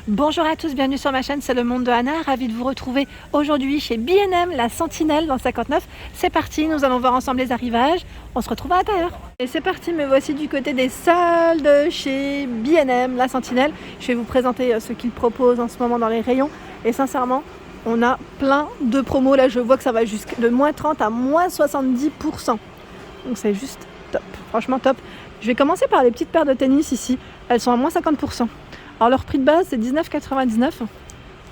Bonjour à tous, bienvenue sur ma chaîne, c'est le monde de Anna, ravie de vous retrouver aujourd'hui chez B&M, la Sentinelle dans le 59. C'est parti, nous allons voir ensemble les arrivages, on se retrouve à l'intérieur. Et c'est parti, me voici du côté des soldes chez B&M, la Sentinelle. Je vais vous présenter ce qu'ils proposent en ce moment dans les rayons et sincèrement, on a plein de promos, là je vois que ça va jusqu'à de moins 30 à moins 70%. Donc c'est juste top, franchement top. Je vais commencer par les petites paires de tennis ici, elles sont à moins 50%. Alors leur prix de base c'est 19,99 €.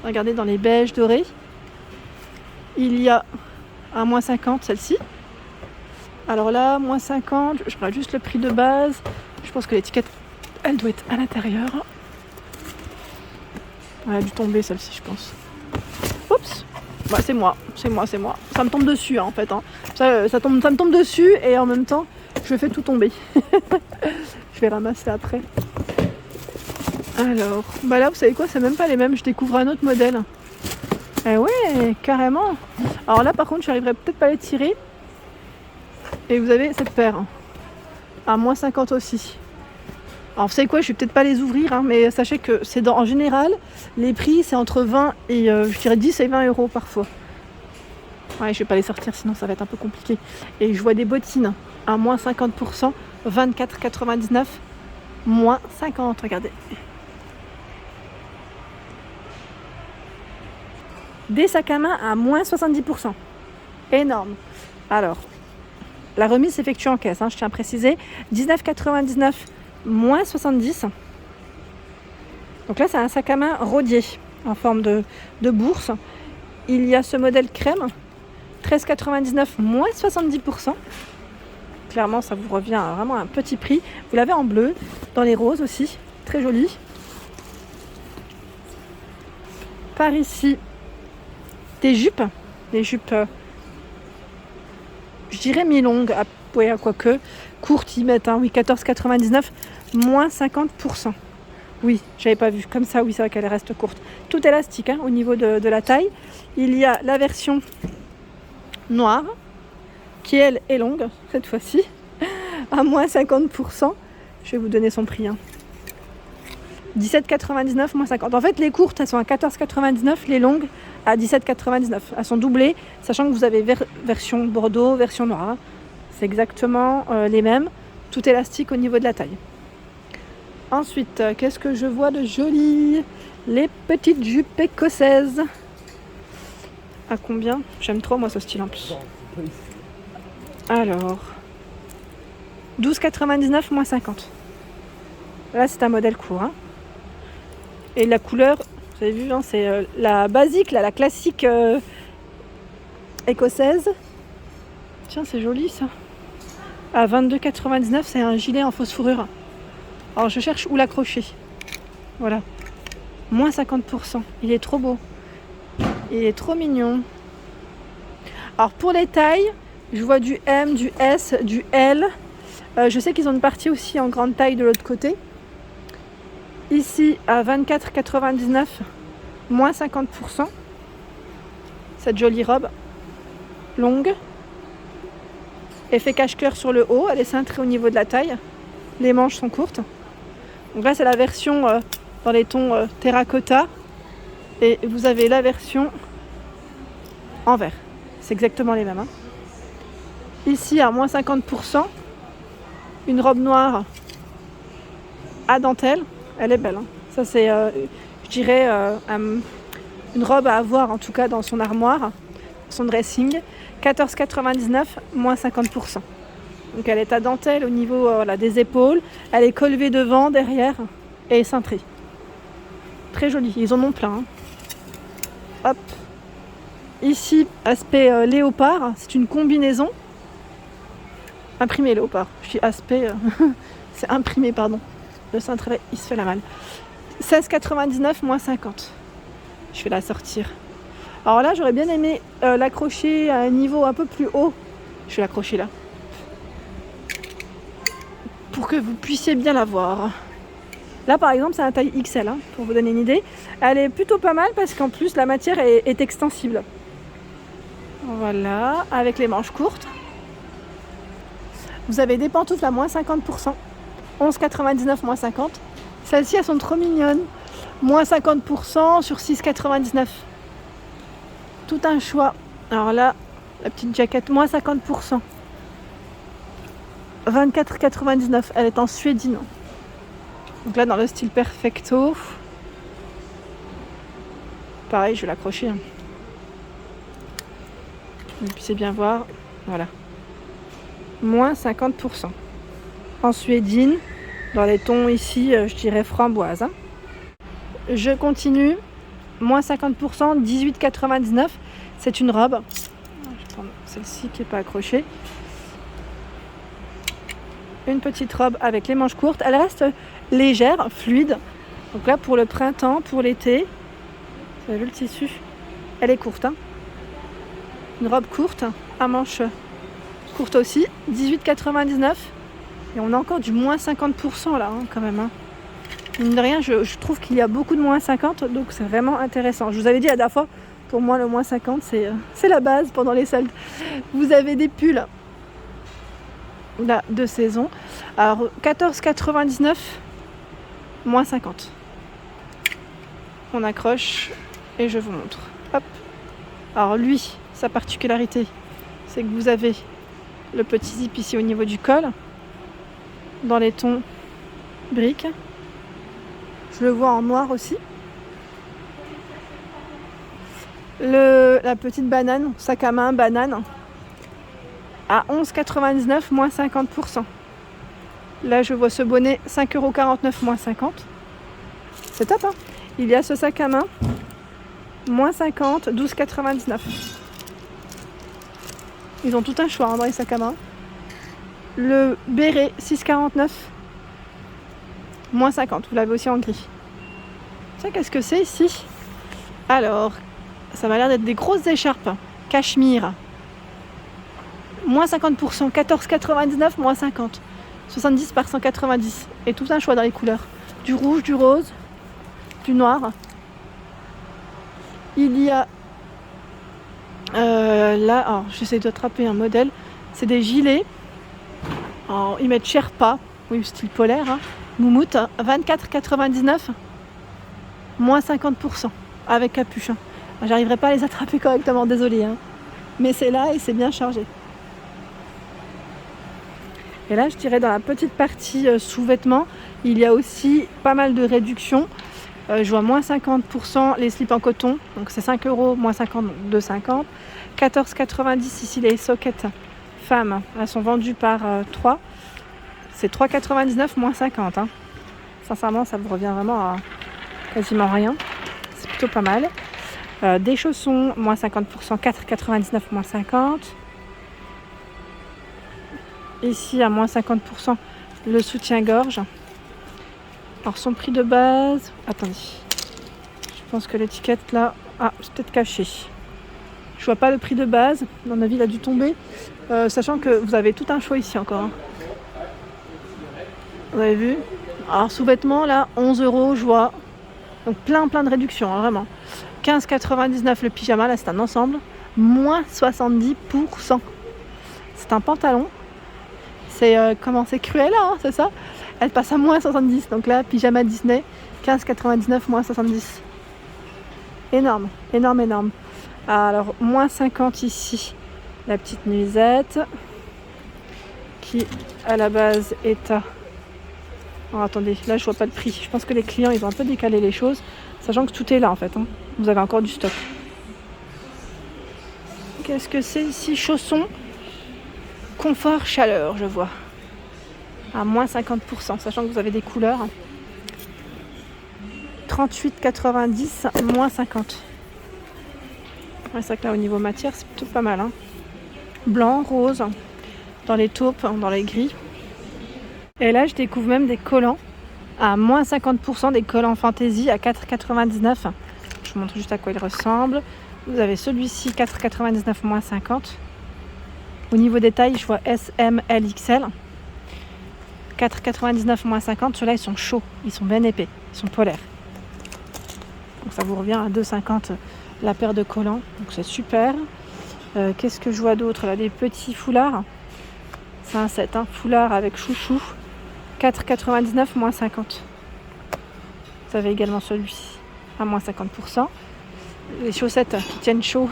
Regardez dans les beiges dorés. Il y a à moins 50 celle-ci. Alors là, moins 50, je regarde juste le prix de base. Je pense que l'étiquette, elle doit être à l'intérieur. Elle a dû tomber celle-ci, je pense. Oups, bah, c'est moi. Ça me tombe dessus en fait. Ça me tombe dessus et en même temps, je fais tout tomber. Je vais ramasser après. Alors, bah là vous savez quoi, c'est même pas les mêmes, je découvre un autre modèle. Eh ouais, carrément. Alors là par contre je n'arriverai peut-être pas à les tirer. Et vous avez cette paire. À moins 50 aussi. Alors vous savez quoi, je vais peut-être pas les ouvrir, mais sachez que c'est en général, les prix c'est entre 20 et je dirais 10 et 20 € parfois. Ouais, je vais pas les sortir sinon ça va être un peu compliqué. Et je vois des bottines à moins 50%, 24,99, moins 50, regardez. Des sacs à main à moins 70%. Énorme. Alors, la remise s'effectue en caisse, je tiens à préciser. 19,99, moins 70. Donc là, c'est un sac à main rodier en forme de bourse. Il y a ce modèle crème. 13,99, moins 70%. Clairement, ça vous revient à vraiment un petit prix. Vous l'avez en bleu, dans les roses aussi. Très joli. Par ici, des jupes, je dirais mi-longues, quoique, courtes, ils mettent, 14,99, moins 50%. Oui, j'avais pas vu, comme ça, oui, c'est vrai qu'elle reste courte. Tout élastique, au niveau de la taille. Il y a la version noire, qui elle est longue, cette fois-ci, à moins 50%. Je vais vous donner son prix. 17,99, moins 50. En fait, les courtes, elles sont à 14,99, les longues à 17,99. Elles sont doublées, sachant que vous avez version bordeaux, version noire. C'est exactement les mêmes. Tout élastique au niveau de la taille. Ensuite, qu'est-ce que je vois de joli? Les petites jupes écossaises. À combien? J'aime trop, moi, ce style en plus. Alors, 12,99, moins 50. Là, c'est un modèle court. Et la couleur, vous avez vu, c'est la basique, la classique écossaise. Tiens, c'est joli ça. À 22,99, c'est un gilet en fausse fourrure. Alors je cherche où l'accrocher. Voilà. Moins 50%. Il est trop beau. Il est trop mignon. Alors pour les tailles, je vois du M, du S, du L. Je sais qu'ils ont une partie aussi en grande taille de l'autre côté. Ici à 24,99, moins 50%. Cette jolie robe longue. Effet cache-cœur sur le haut, elle est cintrée au niveau de la taille. Les manches sont courtes. Donc là c'est la version dans les tons terracotta. Et vous avez la version en vert. C'est exactement les mêmes. Ici à moins 50%. Une robe noire à dentelle. Elle est belle. Ça c'est, je dirais, une robe à avoir en tout cas dans son armoire, son dressing. 14,99, moins 50%. Donc elle est à dentelle au niveau des épaules. Elle est colvée devant, derrière et cintrée. Très jolie. Ils en ont plein. Hop. Ici, aspect léopard. C'est une combinaison. Imprimé léopard. Je dis aspect, c'est imprimé, pardon. Le cintré, il se fait la malle. 16,99, moins 50. Je vais la sortir. Alors là, j'aurais bien aimé l'accrocher à un niveau un peu plus haut. Je vais l'accrocher là. Pour que vous puissiez bien la voir. Là, par exemple, c'est un taille XL, pour vous donner une idée. Elle est plutôt pas mal parce qu'en plus, la matière est extensible. Voilà, avec les manches courtes. Vous avez des pantoufles à moins 50%. 11,99, moins 50. Celles-ci, elles sont trop mignonnes. Moins 50% sur 6,99. Tout un choix. Alors là, la petite jaquette, moins 50%. 24,99. Elle est en suédine. Donc là, dans le style perfecto. Pareil, je vais l'accrocher. Vous puissiez bien voir. Voilà. Moins 50%. En suédine. Dans les tons ici, je dirais framboise. Je continue. Moins 50%, 18,99. C'est une robe. Je vais prendre celle-ci qui n'est pas accrochée. Une petite robe avec les manches courtes. Elle reste légère, fluide. Donc là, pour le printemps, pour l'été, vous avez vu le tissu? Elle est courte. Une robe courte, à manches courtes aussi. 18,99. Et on a encore du moins 50% là, quand même. Mine de rien, je trouve qu'il y a beaucoup de moins 50, donc c'est vraiment intéressant. Je vous avais dit la dernière fois, pour moi, le moins 50, c'est la base pendant les soldes. Vous avez des pulls là, de saison. Alors, 14,99, moins 50. On accroche et je vous montre. Hop. Alors lui, sa particularité, c'est que vous avez le petit zip ici au niveau du col, dans les tons briques. Je le vois en noir aussi. La petite banane, sac à main banane, à 11,99, moins 50%. Là, je vois ce bonnet, 5,49 €, moins 50. C'est top, hein. Il y a ce sac à main, moins 50, 12,99. Ils ont tout un choix dans les sacs à main. Le béret, 6,49, moins 50. Vous l'avez aussi en gris. Tiens, qu'est-ce que c'est ici? Alors, ça m'a l'air d'être des grosses écharpes. Cachemire. Moins 50%, 14,99, moins 50. 70 par 190. Et tout un choix dans les couleurs. Du rouge, du rose, du noir. Il y a là, alors j'essaie d'attraper un modèle. C'est des gilets. Alors, ils mettent Sherpa, oui, style polaire. Moumout, 24,99, moins 50%, avec capuche. J'arriverai pas à les attraper correctement, désolé. Mais c'est là et c'est bien chargé. Et là, je dirais dans la petite partie sous-vêtements, il y a aussi pas mal de réductions. Je vois moins 50% les slips en coton, donc c'est 5 €, moins 50, donc 2,50. 14,90 ici les sockets femmes, elles sont vendues par 3. C'est 3,99, moins 50. Sincèrement, ça vous revient vraiment à quasiment rien. C'est plutôt pas mal. Des chaussons, moins 50%, 4,99, moins 50. Ici, à moins 50%, le soutien-gorge. Alors, son prix de base... Attendez. Je pense que l'étiquette, là... Ah, c'est peut-être caché. Je vois pas le prix de base. À mon avis, il a dû tomber. Sachant que vous avez tout un choix ici encore. Vous avez vu? Alors, sous-vêtements, là, 11 €, je vois. Donc, plein de réductions, vraiment. 15,99 le pyjama, là, c'est un ensemble. Moins 70%. C'est un pantalon. C'est comment c'est Cruella, c'est ça? Elle passe à moins 70. Donc là, pyjama Disney, 15,99, moins 70. Énorme. Alors, moins 50 ici. La petite nuisette. Qui, à la base, est à... Oh, attendez, là, je vois pas le prix. Je pense que les clients, ils ont un peu décalé les choses. Sachant que tout est là, en fait. Vous avez encore du stock. Qu'est-ce que c'est ici? Chaussons. Confort chaleur, je vois. À moins 50%, sachant que vous avez des couleurs. 38,90, moins 50. Ouais, c'est vrai que là, au niveau matière, c'est plutôt pas mal. Blanc, rose, dans les taupes, dans les gris. Et là, je découvre même des collants à moins 50%, des collants fantaisie à 4,99. Je vous montre juste à quoi ils ressemblent. Vous avez celui-ci, 4,99, moins 50. Au niveau des tailles, je vois S, M, L, XL. 4,99, moins 50. Ceux-là, ils sont chauds. Ils sont bien épais. Ils sont polaires. Donc ça vous revient à 2,50 la paire de collants. Donc c'est super. Qu'est-ce que je vois d'autre là? Des petits foulards. C'est un set. Foulard avec chouchou. 4,99, moins 50. Vous avez également celui-ci à moins 50%. Les chaussettes qui tiennent chaud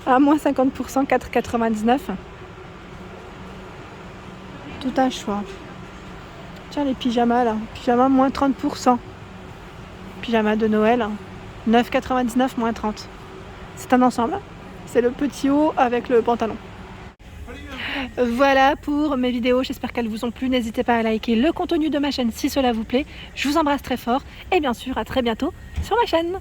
à moins 50%, 4,99. Tout un choix. Tiens, les pyjamas là, pyjamas moins 30%. Pyjama de Noël, 9,99 moins 30. C'est un ensemble. C'est le petit haut avec le pantalon. Voilà pour mes vidéos, j'espère qu'elles vous ont plu. N'hésitez pas à liker le contenu de ma chaîne si cela vous plaît. Je vous embrasse très fort et bien sûr à très bientôt sur ma chaîne.